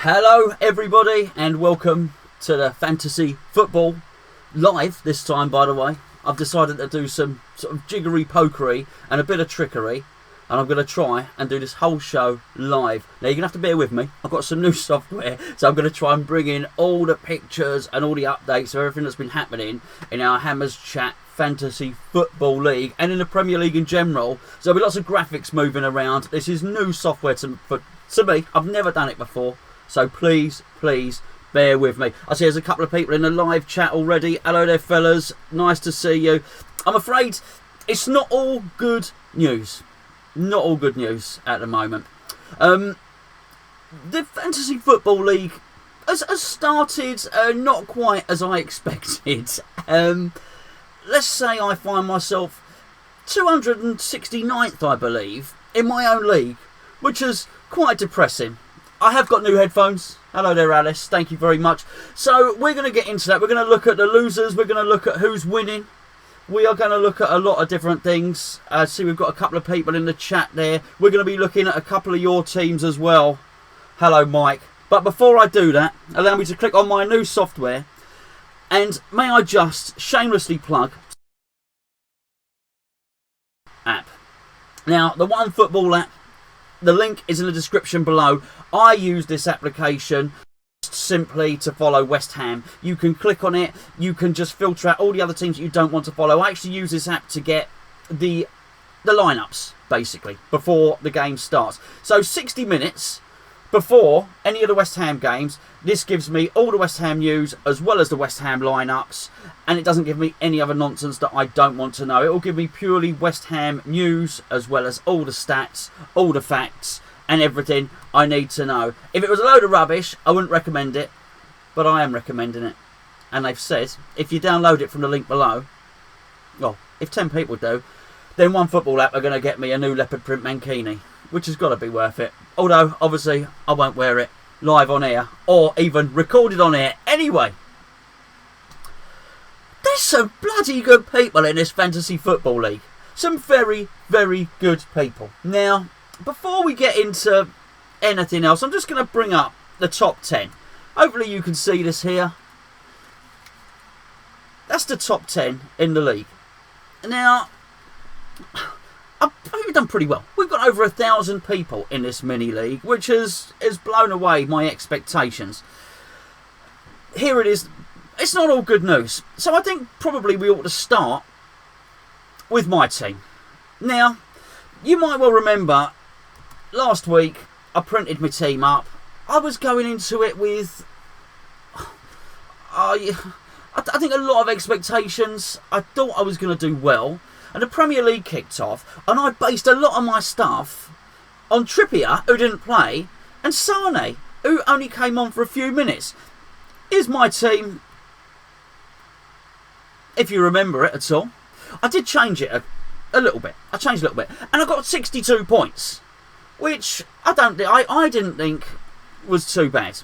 Hello everybody and welcome to the Fantasy Football Live this time, by the way. I've decided to do some sort of jiggery pokery and a bit of trickery, and I'm going to try and do this whole show live. Now you're going to have to bear with me, I've got some new software, so I'm going to try and bring in all the pictures and all the updates of everything that's been happening in our Hammers Chat Fantasy Football League and in the Premier League in general. So there'll be lots of graphics moving around. This is new software to me, I've never done it before. So please bear with me. I see there's a couple of people in the live chat already. Hello there, fellas. Nice to see you. I'm afraid it's not all good news. Not all good news at the moment. The Fantasy Football League has started not quite as I expected. Let's say I find myself 269th, I believe, in my own league, which is quite depressing. I have got new headphones. Hello there, Alice. Thank you very much. So we're going to get into that. We're going to look at the losers. We're going to look at who's winning. We are going to look at a lot of different things. See, we've got a couple of people in the chat there. We're going to be looking at a couple of your teams as well. Hello, Mike. But before I do that, allow me to click on my new software. And may I just shamelessly plug app. Now, the One Football app, the link is in the description below. I use this application simply to follow West Ham. You can click on it. You can just filter out all the other teams that you don't want to follow. I actually use this app to get the lineups, basically, before the game starts. So 60 minutes before any of the West Ham games, this gives me all the West Ham news as well as the West Ham lineups, and it doesn't give me any other nonsense that I don't want to know. It will give me purely West Ham news as well as all the stats, all the facts and everything I need to know. If it was a load of rubbish, I wouldn't recommend it, but I am recommending it. And they've said if you download it from the link below, well, if 10 people do, then One Football app are going to get me a new leopard print mankini, which has got to be worth it. Although, obviously, I won't wear it live on air or even recorded on air anyway. There's some bloody good people in this Fantasy Football League. Some very, very good people. Now, before we get into anything else, I'm just going to bring up the top 10. Hopefully you can see this here. That's the top 10 in the league. Now, I think we've done pretty well. We've got over 1,000 people in this mini league, which has blown away my expectations. Here it is. It's not all good news. So I think probably we ought to start with my team. Now, you might well remember last week I printed my team up. I was going into it with I think a lot of expectations. I thought I was going to do well. And the Premier League kicked off, and I based a lot of my stuff on Trippier, who didn't play, and Sane, who only came on for a few minutes. Here's my team, if you remember it at all. I did change it a little bit. I changed a little bit, and I got 62 points, which I didn't think was too bad.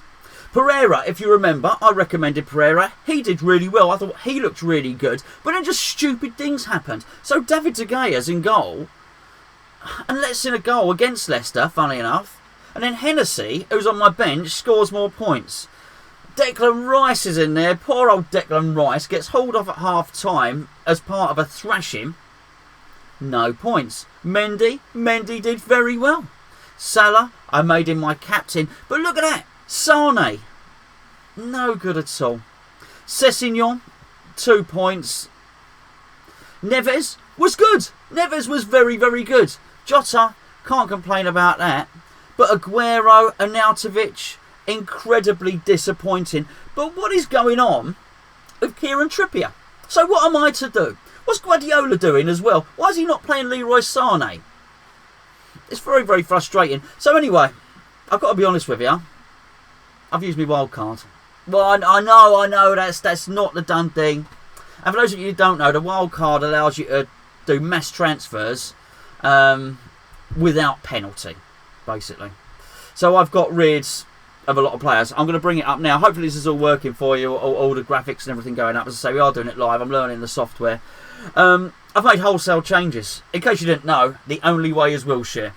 Pereira, if you remember, I recommended Pereira. He did really well. I thought he looked really good. But then just stupid things happened. So David De Gea's in goal. And lets in a goal against Leicester, funny enough. And then Hennessy, who's on my bench, scores more points. Declan Rice is in there. Poor old Declan Rice gets hauled off at half-time as part of a thrashing. No points. Mendy did very well. Salah, I made him my captain. But look at that. Sane, no good at all. Sessegnon, 2 points. Neves was good. Neves was very, very good. Jota, can't complain about that. But Aguero, Arnautovic, incredibly disappointing. But what is going on with Kieran Trippier? So what am I to do? What's Guardiola doing as well? Why is he not playing Leroy Sané? It's very, very frustrating. So anyway, I've got to be honest with you. I've used my wild card. Well, I know that's not the done thing. And for those of you who don't know, the wild card allows you to do mass transfers without penalty, basically. So I've got rid of a lot of players. I'm going to bring it up now. Hopefully this is all working for you, all the graphics and everything going up. As I say, we are doing it live. I'm learning the software. I've made wholesale changes. In case you didn't know, the only way is Wilshere.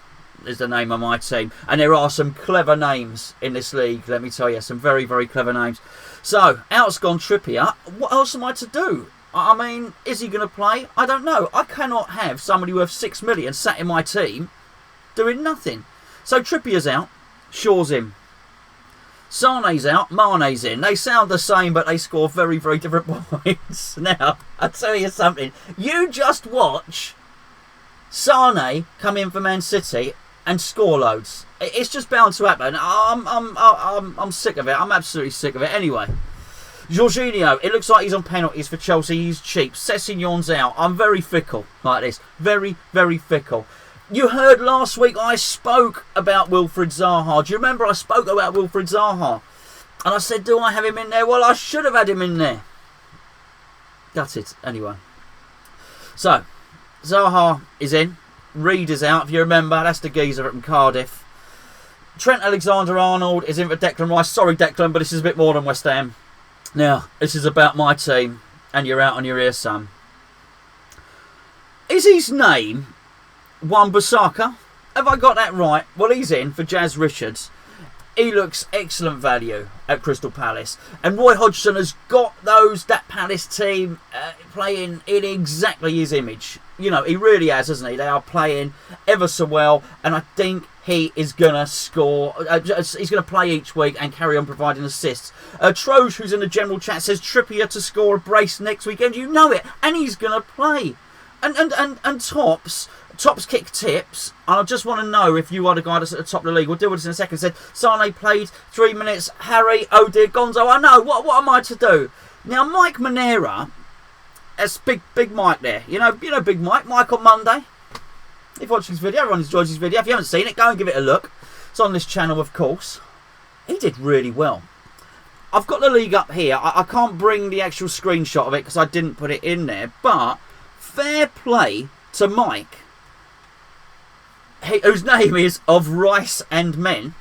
is the name of my team. And there are some clever names in this league, let me tell you. Some very, very clever names. So, out's gone Trippier. What else am I to do? I mean, is he going to play? I don't know. I cannot have somebody worth 6 million sat in my team doing nothing. So Trippier's out. Shaw's in. Sane's out. Mane's in. They sound the same, but they score very, very different points. Now, I'll tell you something. You just watch Sane come in for Man City and score loads. It's just bound to happen. I'm sick of it. I'm absolutely sick of it. Anyway. Jorginho, it looks like he's on penalties for Chelsea. He's cheap. Sessegnon's out. I'm very fickle like this. Very, very fickle. You heard last week I spoke about Wilfried Zaha. Do you remember I spoke about Wilfried Zaha? And I said, do I have him in there? Well, I should have had him in there. That's it. Anyway. So, Zaha is in. Reed is out. If you remember, that's the geezer from Cardiff. Trent Alexander-Arnold is in for Declan Rice. Sorry, Declan, but this is a bit more than West Ham. Now, this is about my team, and you're out on your ear, son. Is his name Wan-Bissaka? Have I got that right? Well, he's in for Jazz Richards. He looks excellent value at Crystal Palace. And Roy Hodgson has got that Palace team playing in exactly his image. You know, he really has, hasn't he? They are playing ever so well, and I think he is going to score. He's going to play each week and carry on providing assists. Troge, who's in the general chat, says Trippier to score a brace next weekend. You know it. And he's going to play. And Tops kick tips. I just want to know if you are the guy that's at the top of the league. We'll deal with this in a second. Said Sane played 3 minutes. Harry, oh dear, Gonzo. I know. What am I to do? Now, Mike Manera, that's big Mike there. You know Big Mike. Mike on Monday. If you watch his video, everyone enjoys his video. If you haven't seen it, go and give it a look. It's on this channel, of course. He did really well. I've got the league up here. I can't bring the actual screenshot of it because I didn't put it in there. But fair play to Mike, whose name is Of Rice and Men.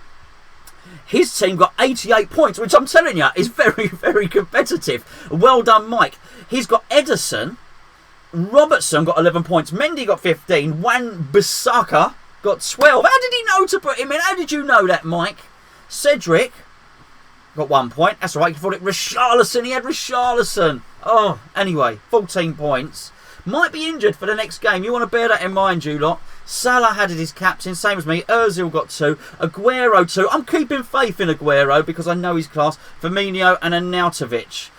His team got 88 points, which I'm telling you is very, very competitive. Well done, Mike. He's got Edison. Robertson got 11 points. Mendy got 15. Wan-Bissaka got 12. How did he know to put him in? How did you know that, Mike? Cedric got 1 point. That's right. You thought it Richarlison. He had Richarlison. Oh, anyway, 14 points. Might be injured for the next game. You want to bear that in mind, you lot. Salah had it his captain, same as me. Ozil got 2. Aguero 2. I'm keeping faith in Aguero because I know his class. Firmino and Arnautovic.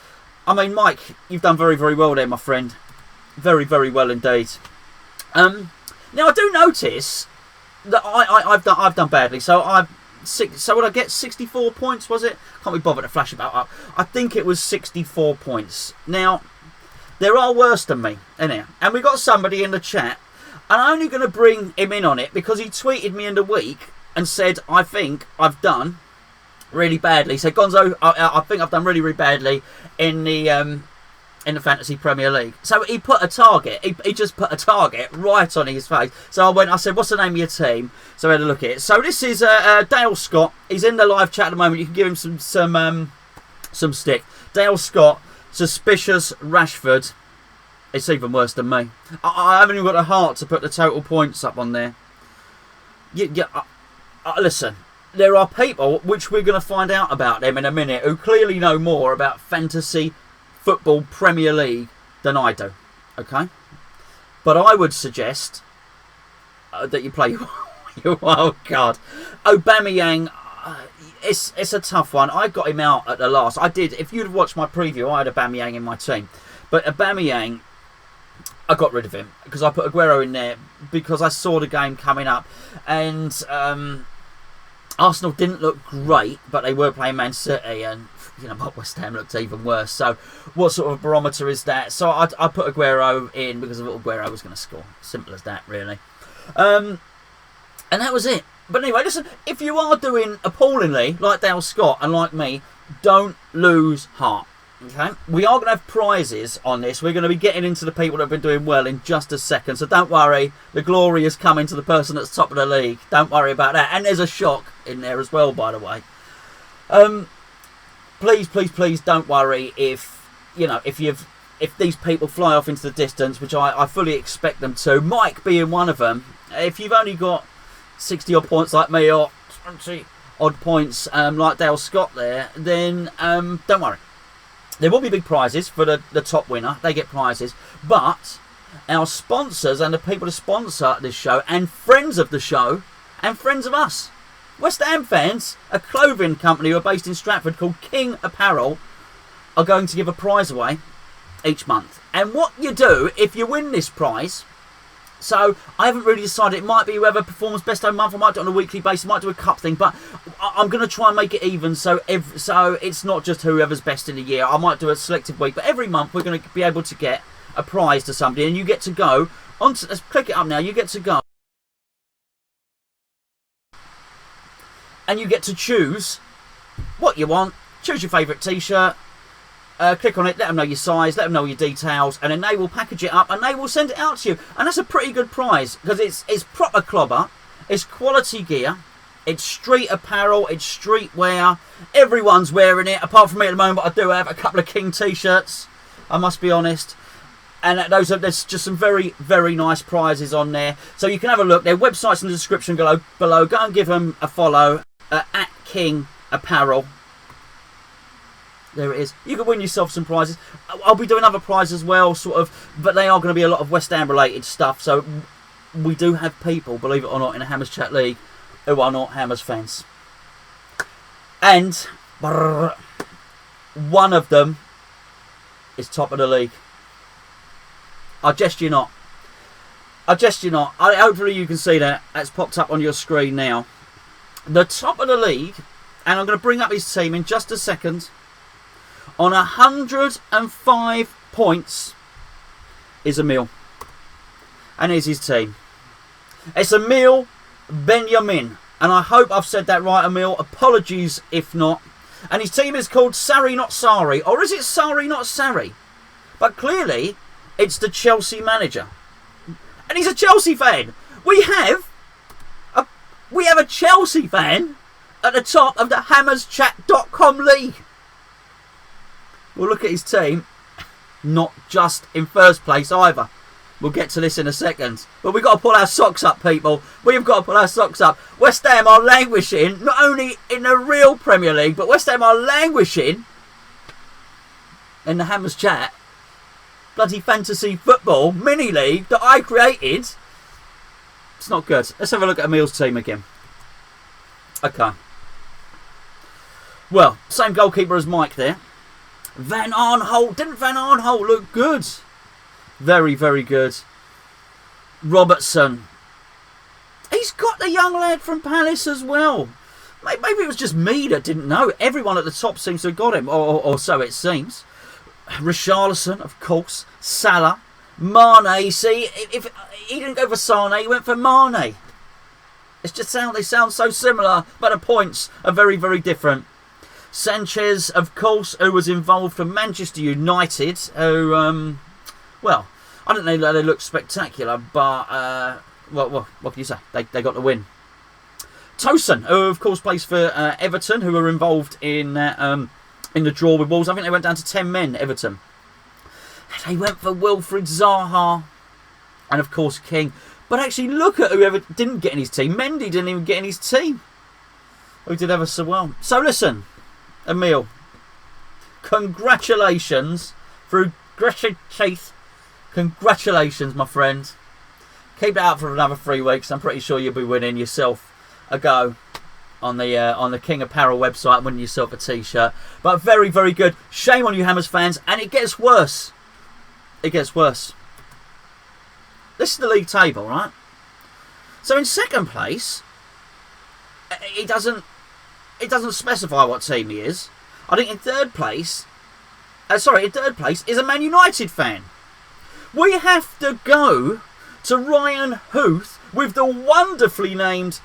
I mean, Mike, you've done very, very well there, my friend. Very, very well indeed. Now I do notice that I've done badly. So would I get 64 points? Was it? Can't be bothered to flash about up. I think it was 64 points. Now there are worse than me in here, and we got somebody in the chat. And I'm only going to bring him in on it because he tweeted me in the week and said I think I've done really badly. He said, Gonzo, I think I've done really, really badly in the Fantasy Premier League. So he put a target. He just put a target right on his face. So I said, what's the name of your team? So I had a look at it. So this is Dale Scott. He's in the live chat at the moment. You can give him some stick. Dale Scott, suspicious Rashford. It's even worse than me. I haven't even got the heart to put the total points up on there. Listen, there are people, which we're going to find out about them in a minute, who clearly know more about fantasy football Premier League than I do. Okay? But I would suggest that you play your wild card. Aubameyang, it's a tough one. I got him out at the last. I did. If you'd have watched my preview, I had Aubameyang in my team. But Aubameyang, I got rid of him because I put Aguero in there because I saw the game coming up, and Arsenal didn't look great, but they were playing Man City, and you know, West Ham looked even worse. So what sort of barometer is that? So I put Aguero in because I thought Aguero was going to score. Simple as that, really. And that was it. But anyway, listen, if you are doing appallingly, like Dale Scott and like me, don't lose heart. Okay, we are going to have prizes on this. We're going to be getting into the people that have been doing well in just a second. So don't worry. The glory is coming to the person that's top of the league. Don't worry about that. And there's a shock in there as well, by the way. Please don't worry if these people fly off into the distance, which I fully expect them to. Mike being one of them. If you've only got 60 odd points like me, or 20 odd points like Dale Scott there, then don't worry. There will be big prizes for the top winner. They get prizes. But our sponsors and the people who sponsor this show and friends of the show and friends of us, West Ham fans, a clothing company who are based in Stratford called King Apparel, are going to give a prize away each month. And what you do if you win this prize, so I haven't really decided, it might be whoever performs best of month, I might do it on a weekly basis, I might do a cup thing, but I'm going to try and make it even, so it's not just whoever's best in the year. I might do a selective week, but every month we're going to be able to get a prize to somebody, and you get to go on to, let's click it up now, you get to go and you get to choose what you want, choose your favourite t-shirt, click on it, let them know your size, let them know your details, and then they will package it up and they will send it out to you. And that's a pretty good prize, because it's proper clobber, it's quality gear, it's street apparel, it's streetwear, everyone's wearing it, apart from me at the moment. I do have a couple of King t-shirts, I must be honest. And there's just some very, very nice prizes on there. So you can have a look. Their website's in the description below. Go and give them a follow at King Apparel. There it is. You can win yourself some prizes. I'll be doing other prizes as well, sort of, but they are going to be a lot of West Ham related stuff. So we do have people, believe it or not, in the Hammers Chat League who are not Hammers fans. And one of them is top of the league. I jest you not. Hopefully you can see that. It's popped up on your screen now. The top of the league, and I'm going to bring up his team in just a second. On 105 points is Emil. And here's his team. It's Emil Benjamin. And I hope I've said that right, Emil. Apologies if not. And his team is called Sarri Not Sorry. Or is it Sarri Not Sarri? But clearly, it's the Chelsea manager. And he's a Chelsea fan. We have a Chelsea fan at the top of the HammersChat.com league. We'll look at his team. Not just in first place either. We'll get to this in a second. But we've got to pull our socks up, people. We've got to pull our socks up. West Ham are languishing, not only in the real Premier League, but West Ham are languishing in the Hammers Chat bloody fantasy football mini league that I created. It's not good. Let's have a look at Emil's team again. Okay. Well, same goalkeeper as Mike there. Van Arnholt. Didn't Van Arnholt look good? Very, very good. Robertson. He's got the young lad from Palace as well. Maybe it was just me that didn't know. Everyone at the top seems to have got him, or so it seems. Richarlison, of course. Salah. Mane. See, if he didn't go for Sane, he went for Mane. It's just they sound so similar, but the points are very, very different. Sanchez, of course, who was involved for Manchester United, who, well, I don't know that they look spectacular, but, what can you say? They got the win. Tosin, who, of course, plays for Everton, who were involved in the draw with Wolves. I think they went down to 10 men, Everton. They went for Wilfried Zaha and, of course, King. But actually, look at whoever didn't get in his team. Mendy didn't even get in his team. Who did ever so well. So, listen, Emil, congratulations through gritted teeth. Congratulations, my friend. Keep it up for another 3 weeks. I'm pretty sure you'll be winning yourself a go on the King Apparel website, winning yourself a t-shirt. But very, very good. Shame on you, Hammers fans. And it gets worse. It gets worse. This is the league table, right? So in second place, it doesn't specify what team he is. I think in third place is a Man United fan. We have to go to Ryan Huth with the wonderfully named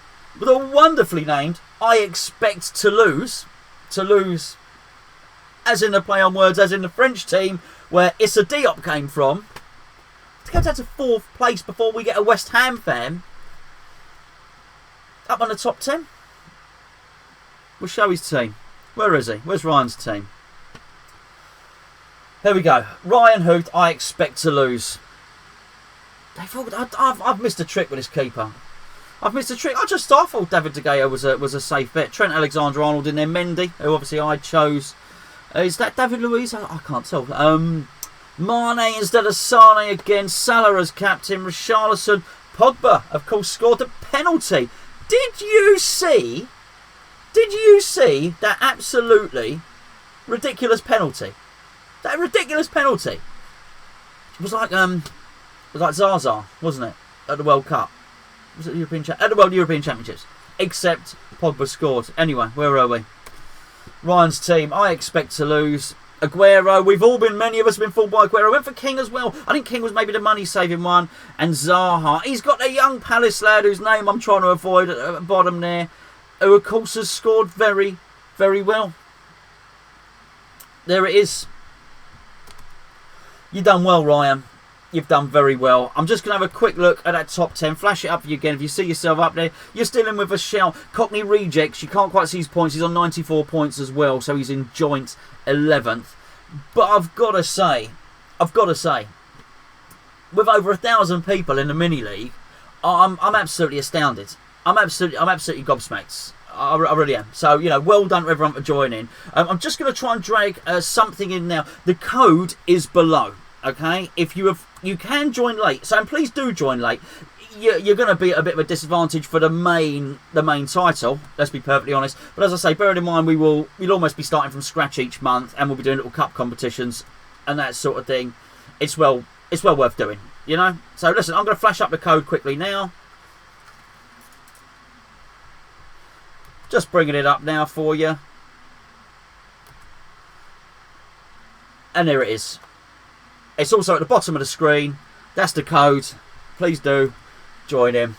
I expect to lose. To lose as in the play on words, as in the French team where Issa Diop came from. To go down to 4th place before we get a West Ham fan up on the top 10. We'll show his team. Where is he? Where's Ryan's team? There we go. Ryan Huth, I expect to lose. I've missed a trick with this keeper. I've missed a trick. I thought David De Gea was a safe bet. Trent Alexander-Arnold in there. Mendy, who obviously I chose. Is that David Luiz? I can't tell. Mane instead of Sane again. Salah as captain. Richarlison. Pogba, of course, scored a penalty. Did you see that absolutely ridiculous penalty? That ridiculous penalty. It was like Zaza, wasn't it? At the World Cup. Was it the at the World European Championships? Except Pogba scored. Anyway, where are we? Ryan's team. I expect to lose. Aguero. Many of us have been fooled by Aguero. Went for King as well. I think King was maybe the money-saving one. And Zaha. He's got a young Palace lad whose name I'm trying to avoid at the bottom there. Who, of course, has scored very, very well. There it is. You've done well, Ryan. You've done very well. I'm just going to have a quick look at that top 10. Flash it up for you again. If you see yourself up there, you're still in with a shout. Cockney Rejects. You can't quite see his points. He's on 94 points as well. So he's in joint 11th. But I've got to say, with over 1,000 people in the mini league, I'm absolutely astounded. I'm absolutely gobsmacked. I really am. So, you know, well done to everyone for joining. I'm just going to try and drag something in now. The code is below. Okay, if you can join late, so please do join late. You're going to be at a bit of a disadvantage for the main title. Let's be perfectly honest. But as I say, bearing in mind we'll almost be starting from scratch each month, and we'll be doing little cup competitions and that sort of thing. It's well worth doing, you know. So listen, I'm going to flash up the code quickly now. Just bringing it up now for you, and there it is. It's also at the bottom of the screen. That's the code. Please do join him.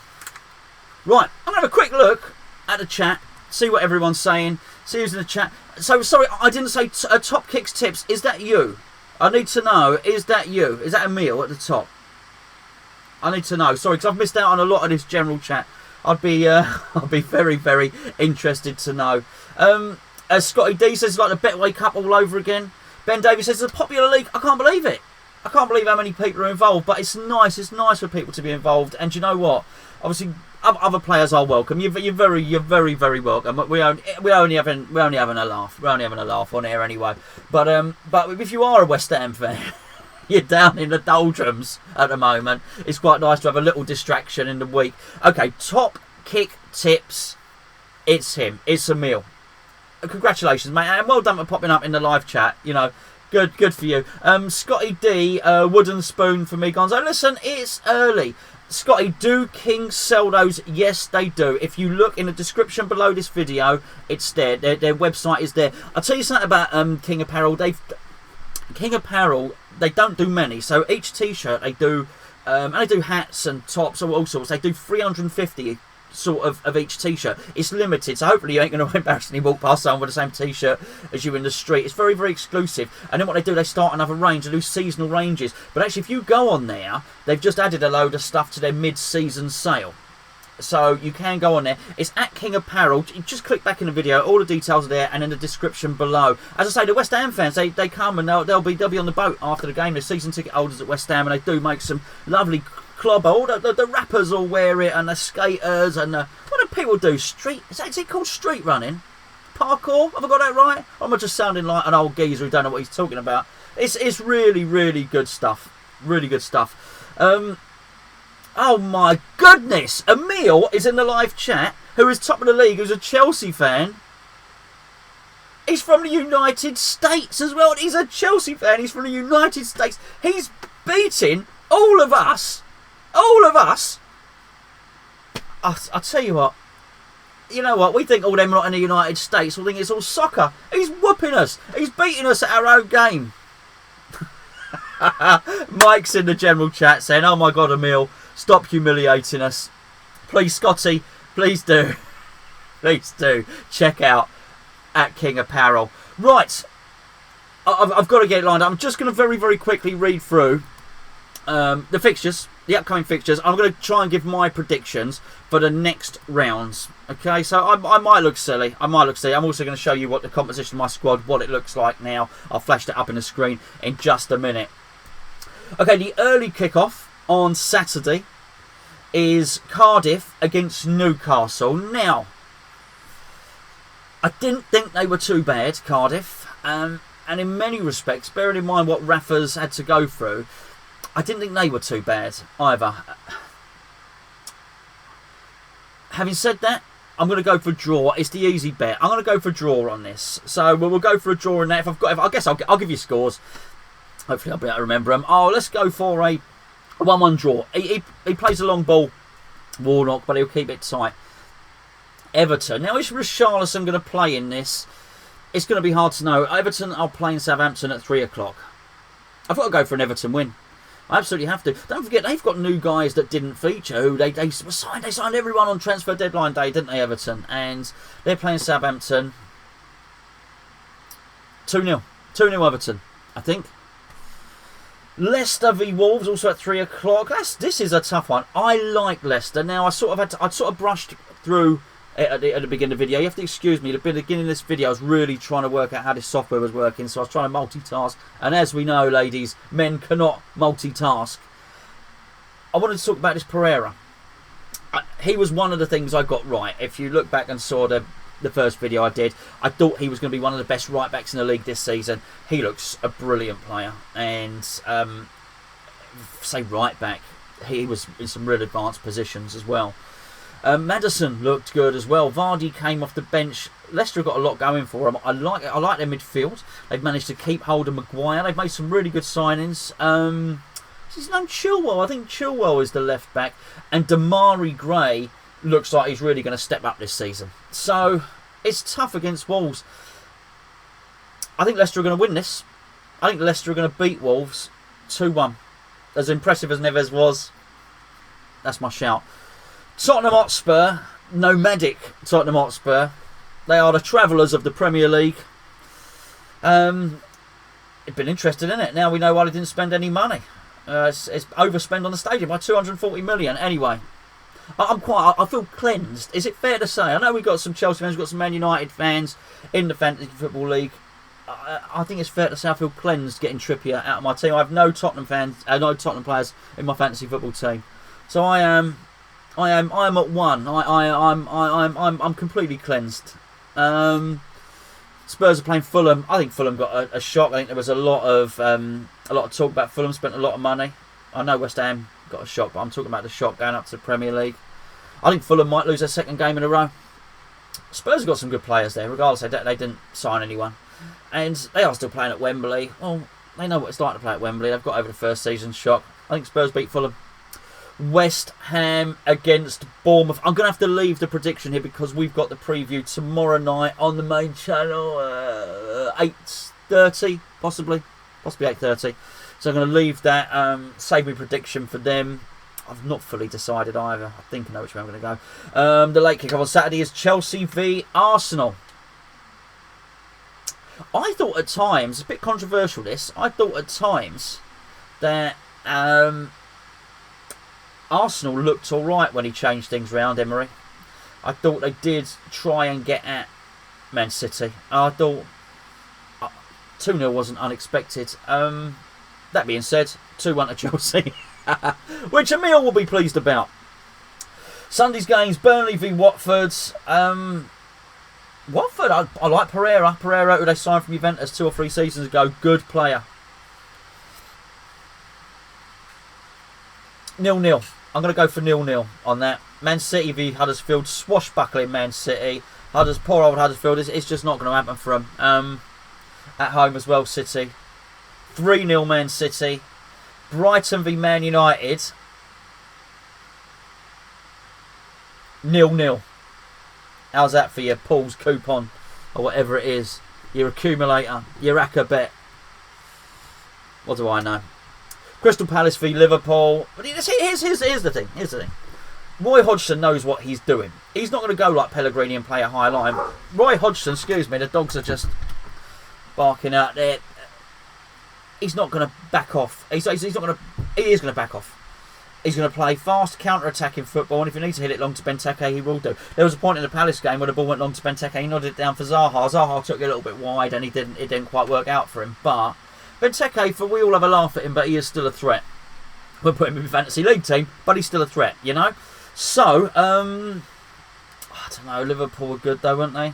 Right, I'm going to have a quick look at the chat. See what everyone's saying. See who's in the chat. So, sorry, I didn't say Top Kicks Tips. Is that you? I need to know. Is that you? Is that Emil at the top? I need to know. Sorry, because I've missed out on a lot of this general chat. I'd be very, very interested to know. Scotty D says it's like the Betway Cup all over again. Ben Davies says it's a popular league. I can't believe it. I can't believe how many people are involved, but it's nice. It's nice for people to be involved. And you know what? Obviously, other players are welcome. You're very, very welcome. We're only having a laugh. We're only having a laugh on air anyway. But if you are a West Ham fan, you're down in the doldrums at the moment. It's quite nice to have a little distraction in the week. Okay, Top Kick Tips. It's him. It's Emil. Congratulations, mate, and well done for popping up in the live chat. You know, good for you. Scotty D, wooden spoon for me, Gonzo. Listen, it's early. Scotty, do Kings sell those? Yes, they do. If you look in the description below this video, it's there. Their website is there. I'll tell you something about King Apparel. King Apparel, they don't do many. So each T-shirt they do, and they do hats and tops, all sorts. They do 350 sort of each T-shirt. It's limited, so hopefully you ain't going to embarrassingly walk past someone with the same T-shirt as you in the street. It's very, very exclusive. And then what they do, they start another range. They do seasonal ranges. But actually, if you go on there, they've just added a load of stuff to their mid-season sale. So you can go on there. It's at King Apparel. You just click back in the video. All the details are there and in the description below. As I say, the West Ham fans, they come and they'll be on the boat after the game. They're season ticket holders at West Ham, and they do make some lovely clobber. All the rappers all wear it, and the skaters, and what do people do? Street? Is it called street running? Parkour? Have I got that right? Or am I just sounding like an old geezer who don't know what he's talking about? It's really, really good stuff. Really good stuff. Oh my goodness! Emil is in the live chat, who is top of the league, who's a Chelsea fan. He's from the United States as well. He's a Chelsea fan. He's from the United States. He's beating all of us. All of us. I'll tell you what. You know what? We think all them lot in the United States will think it's all soccer. He's whooping us. He's beating us at our own game. Mike's in the general chat saying, "Oh my God, Emil, stop humiliating us. Please, Scotty, please do. Please do. Check out at King Apparel." Right. I've got to get it lined up. I'm just going to very, very quickly read through the fixtures, the upcoming fixtures. I'm going to try and give my predictions for the next rounds. Okay, so I might look silly. I'm also going to show you what the composition of my squad, what it looks like now. I'll flash that up in the screen in just a minute. Okay, the early kickoff on Saturday is Cardiff against Newcastle. Now, I didn't think they were too bad, Cardiff. And in many respects, bearing in mind what Rafa's had to go through, I didn't think they were too bad either. Having said that, I'm going to go for a draw. It's the easy bet. I'm going to go for a draw on this. So we'll go for a draw in that. I guess I'll give you scores. Hopefully I'll be able to remember them. Oh, let's go for a 1-1 draw. He plays a long ball, Warnock, but he'll keep it tight. Everton. Now, is Richarlison going to play in this? It's going to be hard to know. Everton are playing Southampton at 3 o'clock. I've got to go for an Everton win. I absolutely have to. Don't forget, they've got new guys that didn't feature. Who they signed everyone on transfer deadline day, didn't they, Everton? And they're playing Southampton 2-0. 2-0 Everton, I think. Leicester v Wolves also at 3 o'clock. This is a tough one. I like Leicester. Now I'd sort of brushed through at the beginning of the video. You have to excuse me. At the beginning of this video, I was really trying to work out how this software was working, so I was trying to multitask. And as we know, ladies, men cannot multitask. I wanted to talk about this Pereira. He was one of the things I got right. If you look back and saw the first video I did, I thought he was going to be one of the best right backs in the league this season. He looks a brilliant player, and say right back, he was in some real advanced positions as well. Maddison looked good as well. Vardy came off the bench. Leicester have got a lot going for them. I like their midfield. They've managed to keep hold of Maguire. They've made some really good signings. His name Chilwell. I think Chilwell is the left back, and Damari Gray looks like he's really going to step up this season. So it's tough against Wolves. I think Leicester are going to win this. I think Leicester are going to beat Wolves 2-1. As impressive as Neves was, that's my shout. Tottenham Hotspur, nomadic Tottenham Hotspur. They are the travellers of the Premier League. It's been interesting, isn't it? Now we know why they didn't spend any money. It's overspent on the stadium by 240 million. Anyway, I feel cleansed. Is it fair to say? I know we've got some Chelsea fans, we've got some Man United fans in the Fantasy Football League. I think it's fair to say I feel cleansed getting Trippier out of my team. I have no Tottenham players in my fantasy football team. So I am at 1. I'm completely cleansed. Spurs are playing Fulham. I think Fulham got a shock. I think there was a lot of talk about Fulham spent a lot of money. I know West Ham got a shock, but I'm talking about the shock going up to the Premier League. I think Fulham might lose their second game in a row. Spurs have got some good players there, regardless they didn't sign anyone, and they are still playing at Wembley. Well, they know what it's like to play at Wembley. They've got over the first season shock. I think Spurs beat Fulham. West Ham against Bournemouth. I'm going to have to leave the prediction here because we've got the preview tomorrow night on the main channel, 8:30 possibly 8:30. So I'm going to leave that. Save me prediction for them. I've not fully decided either. I think I know which way I'm going to go. The late kick-off on Saturday is Chelsea v Arsenal. I thought at times, it's a bit controversial this, I thought at times that Arsenal looked alright when he changed things around, Emery. I thought they did try and get at Man City. I thought 2-0 wasn't unexpected. That being said, 2-1 to Chelsea, which Emil will be pleased about. Sunday's games, Burnley v Watford. Watford, I like Pereira. Pereira, who they signed from Juventus 2 or 3 seasons ago. Good player. 0-0. I'm going to go for 0-0 on that. Man City v Huddersfield. Swashbuckling Man City. Poor old Huddersfield. It's just not going to happen for them. At home as well, City. 3-0 Man City. Brighton v Man United. 0-0. How's that for your Paul's coupon or whatever it is? Your accumulator, your Acca bet. What do I know? Crystal Palace v Liverpool. But here's the thing. Here's the thing. Roy Hodgson knows what he's doing. He's not going to go like Pellegrini and play a high line. Roy Hodgson, excuse me, the dogs are just barking out there. He's not going to back off. He is going to back off. He's going to play fast, counter-attacking football, and if he needs to hit it long to Benteke, he will do. There was a point in the Palace game where the ball went long to Benteke. He nodded it down for Zaha. Zaha took it a little bit wide, and it didn't quite work out for him. But Benteke, we all have a laugh at him, but he is still a threat. We'll put him in the fantasy league team, but he's still a threat, you know. So I don't know. Liverpool were good though, weren't they?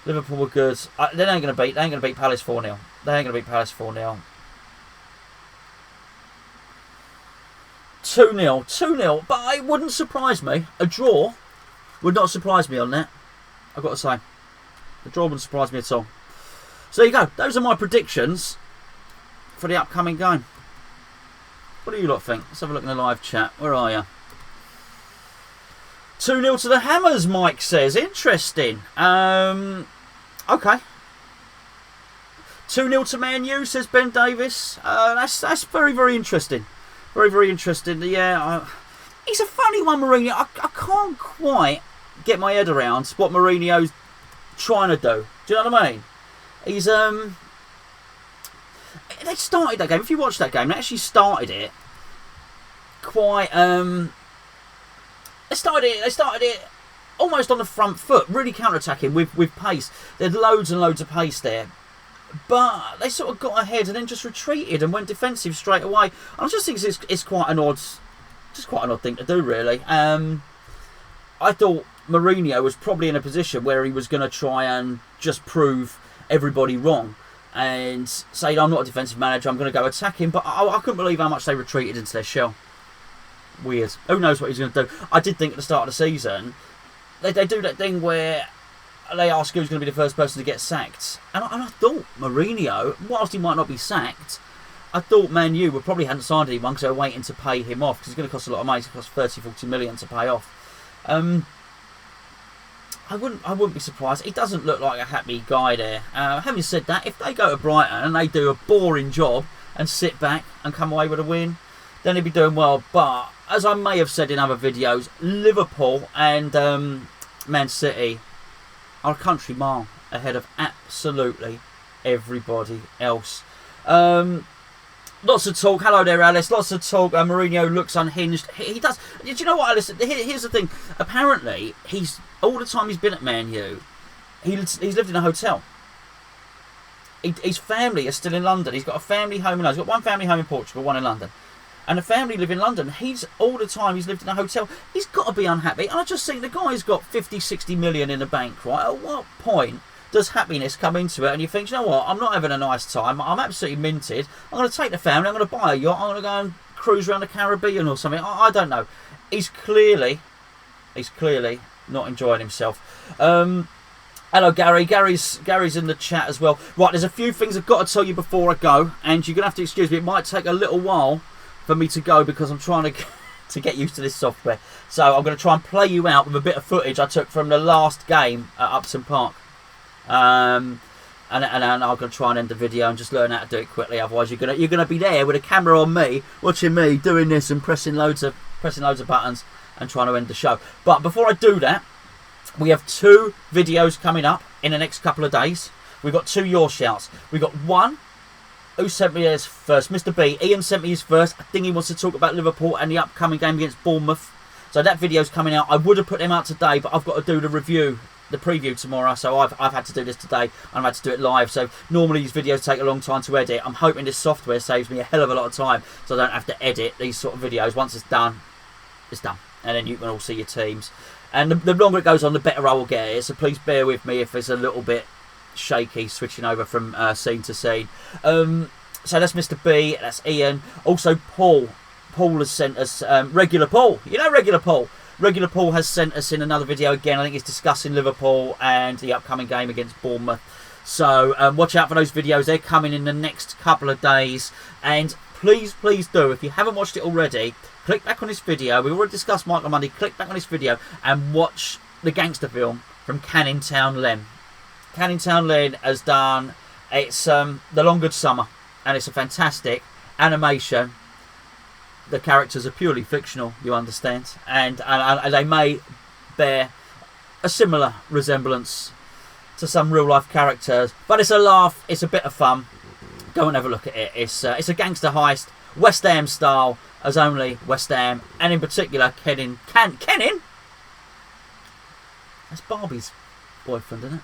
Liverpool were good. They ain't going to beat Palace 4-0. They ain't going to beat Palace 4-0. 2-0. 2-0. But it wouldn't surprise me. A draw would not surprise me on that. I've got to say. The draw wouldn't surprise me at all. So there you go. Those are my predictions for the upcoming game. What do you lot think? Let's have a look in the live chat. Where are you? 2-0 to the Hammers, Mike says. Interesting. Okay. 2-0 to Man U, says Ben Davis. That's very, very interesting. Very, very interesting. Yeah, he's a funny one, Mourinho. I can't quite get my head around what Mourinho's trying to do. Do you know what I mean? He's they started that game. If you watch that game, they actually started it quite. They started it almost on the front foot, really counter-attacking with pace. They had loads and loads of pace there. But they sort of got ahead and then just retreated and went defensive straight away. I just think it's quite an odd thing to do, really. I thought Mourinho was probably in a position where he was going to try and just prove everybody wrong and say, I'm not a defensive manager, I'm going to go attacking. But I couldn't believe how much they retreated into their shell. Weird. Who knows what he's going to do? I did think at the start of the season, they do that thing where they ask who's going to be the first person to get sacked. And I thought Mourinho, whilst he might not be sacked, I thought Man U probably hadn't signed anyone because they were waiting to pay him off, because it's going to cost a lot of money. It's going to cost 30-40 million to pay off. I wouldn't be surprised. He doesn't look like a happy guy there. Having said that, if they go to Brighton and they do a boring job and sit back and come away with a win, then he'd be doing well. But as I may have said in other videos, Liverpool and Man City are a country mile ahead of absolutely everybody else. Lots of talk. Hello there, Alice. Lots of talk. Mourinho looks unhinged. He does. Do you know what, Alice? Here's the thing. Apparently, all the time he's been at Man U, he's lived in a hotel. His family is still in London. He's got a family home in London. He's got one family home in Portugal, one in London. And the family live in London. All the time he's lived in a hotel. He's got to be unhappy. And I just think the guy's got 50, 60 million in the bank, right? At what point does happiness come into it? And you think, you know what? I'm not having a nice time. I'm absolutely minted. I'm going to take the family. I'm going to buy a yacht. I'm going to go and cruise around the Caribbean or something. I don't know. He's clearly not enjoying himself. Hello, Gary. Gary's in the chat as well. Right, there's a few things I've got to tell you before I go. And you're going to have to excuse me. It might take a little while for me to go because I'm trying to get used to this software. So I'm going to try and play you out with a bit of footage I took from the last game at Upton Park. And I'm going to try and end the video and just learn how to do it quickly. Otherwise, you're gonna be there with a camera on me, watching me doing this and pressing loads of buttons and trying to end the show. But before I do that, we have 2 videos coming up in the next couple of days. We've got 2 your shouts. We've got one. Who sent me his first? Mr. B. Ian sent me his first. I think he wants to talk about Liverpool and the upcoming game against Bournemouth. So that video's coming out. I would have put them out today, but I've got to do the preview tomorrow. So I've had to do this today. And I've had to do it live. So normally these videos take a long time to edit. I'm hoping this software saves me a hell of a lot of time, so I don't have to edit these sort of videos. Once it's done, it's done. And then you can all see your teams. And the longer it goes on, the better I will get it. So please bear with me if it's a little bit shaky switching over from scene to scene. So that's Mr. B, that's Ian. Also Paul has sent us regular Paul. You know regular Paul has sent us in another video again. I think he's discussing Liverpool and the upcoming game against Bournemouth. So watch out for those videos. They're coming in the next couple of days. And please do, if you haven't watched it already, click back on this video. We've already discussed Michael Monday. Click back on this video and watch the gangster film from Canning Town Len. Canning Town Len has done, it's The Long Good Summer, and it's a fantastic animation. The characters are purely fictional, you understand, and they may bear a similar resemblance to some real life characters, but it's a laugh, it's a bit of fun. Go and have a look at it. It's a gangster heist, West Ham style, as only West Ham, and in particular Kennin. That's Barbie's boyfriend, isn't it?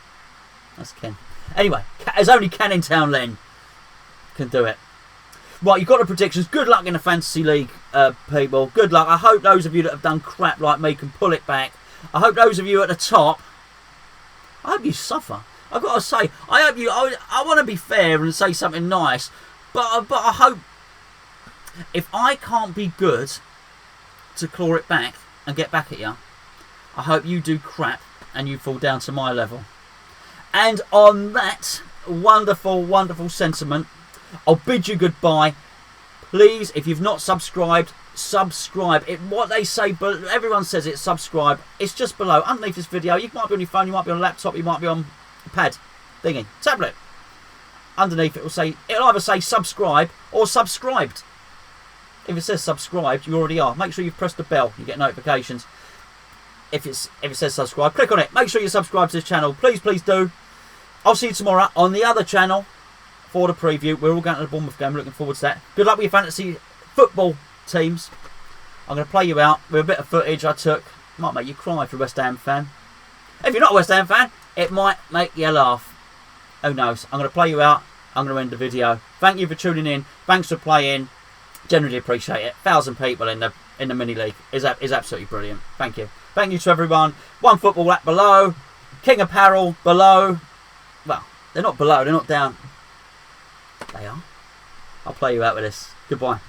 That's Ken. Anyway, as only Canning Town Len can do it. Right, you've got the predictions. Good luck in the Fantasy League, people. Good luck. I hope those of you that have done crap like me can pull it back. I hope those of you at the top, I hope you suffer. I've got to say, I hope you... I want to be fair and say something nice, but I hope... If I can't be good to claw it back and get back at you, I hope you do crap and you fall down to my level. And on that wonderful, wonderful sentiment, I'll bid you goodbye. Please, if you've not subscribed, subscribe. What they say, but everyone says it's subscribe. It's just below, underneath this video. You might be on your phone, you might be on a laptop, you might be on a pad, thingy, tablet. Underneath it will say, it'll either say subscribe or subscribed. If it says subscribed, you already are. Make sure you've pressed the bell. You get notifications. If it says subscribe, click on it. Make sure you subscribe to this channel. Please, please do. I'll see you tomorrow on the other channel for the preview. We're all going to the Bournemouth game. We're looking forward to that. Good luck with your fantasy football teams. I'm going to play you out with a bit of footage I took. Might make you cry if you're a West Ham fan. If you're not a West Ham fan, it might make you laugh. Who knows? I'm going to play you out. I'm going to end the video. Thank you for tuning in. Thanks for playing. Generally appreciate it. 1,000 people in the mini league is absolutely brilliant. Thank you. Thank you to everyone. One Football app below. King Apparel below. Well, they're not below. They're not down. They are. I'll play you out with this. Goodbye.